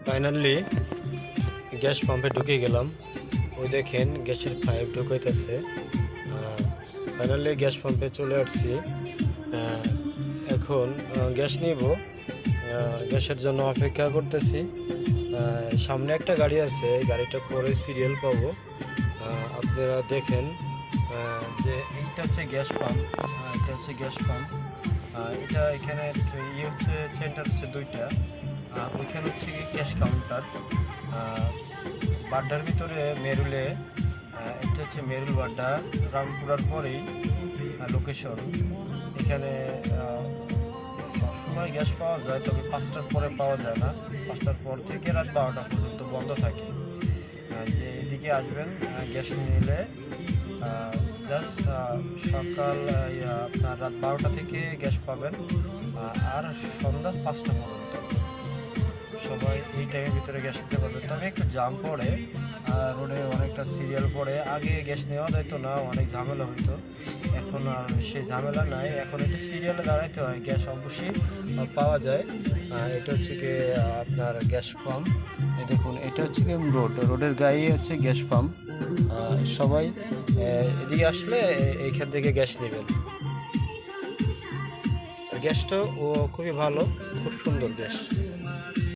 Finally gas পাম্পে ঢুকে গেলাম। ওই দেখেন গ্যাসের পাইপ ঢুকাইতেছে। ফাইনালি গ্যাস পাম্পে চলে আসছি। এখন গ্যাস নিব, গ্যাসের জন্য অপেক্ষা করতেছি। সামনে একটা গাড়ি আছে, এই গাড়িটা পরে সিরিয়াল পাবো। আপনারা দেখেন যে এইটা হচ্ছে গ্যাস পাম্প, এটা হচ্ছে গ্যাস পাম্প। এটা এখানে ইয়ে হচ্ছে সেন্টার হচ্ছে দুইটা, ওইখানে হচ্ছে ক্যাশ কাউন্টার। বাড্ডার ভিতরে মেরুলে, এটা হচ্ছে মেরুল বাড্ডা, রামপুরার পরেই লোকেশন। এখানে সবসময় গ্যাস পাওয়া যায়, তবে 5টার পরে পাওয়া যায় না। 5টার পর থেকে রাত 12টা পর্যন্ত বন্ধ থাকে। যে এদিকে আসবেন গ্যাস নিলে জাস্ট সকাল আপনার রাত 12টা থেকে গ্যাস পাবেন, আর সন্ধ্যা 5টা পর্যন্ত সবাই এই টাইমের ভিতরে গ্যাস নিতে পারবে। তবে একটু জাম পড়ে, রোডে অনেকটা সিরিয়াল পড়ে। আগে গ্যাস নেওয়া যেত না, অনেক ঝামেলা হইতো। এখন আর সেই ঝামেলা নাই, এখন একটু সিরিয়ালে দাঁড়াইতে হয়। গ্যাস অবশ্যই পাওয়া যায়। এটা হচ্ছে কি আপনার গ্যাস পাম্প। এই দেখুন, এটা হচ্ছে কি রোডের গায়ে হচ্ছে গ্যাস পাম্প। সবাই এদিকে আসলে এইখান থেকে গ্যাস নেবেন। গ্যাসটাও খুবই ভালো, খুব সুন্দর গ্যাস।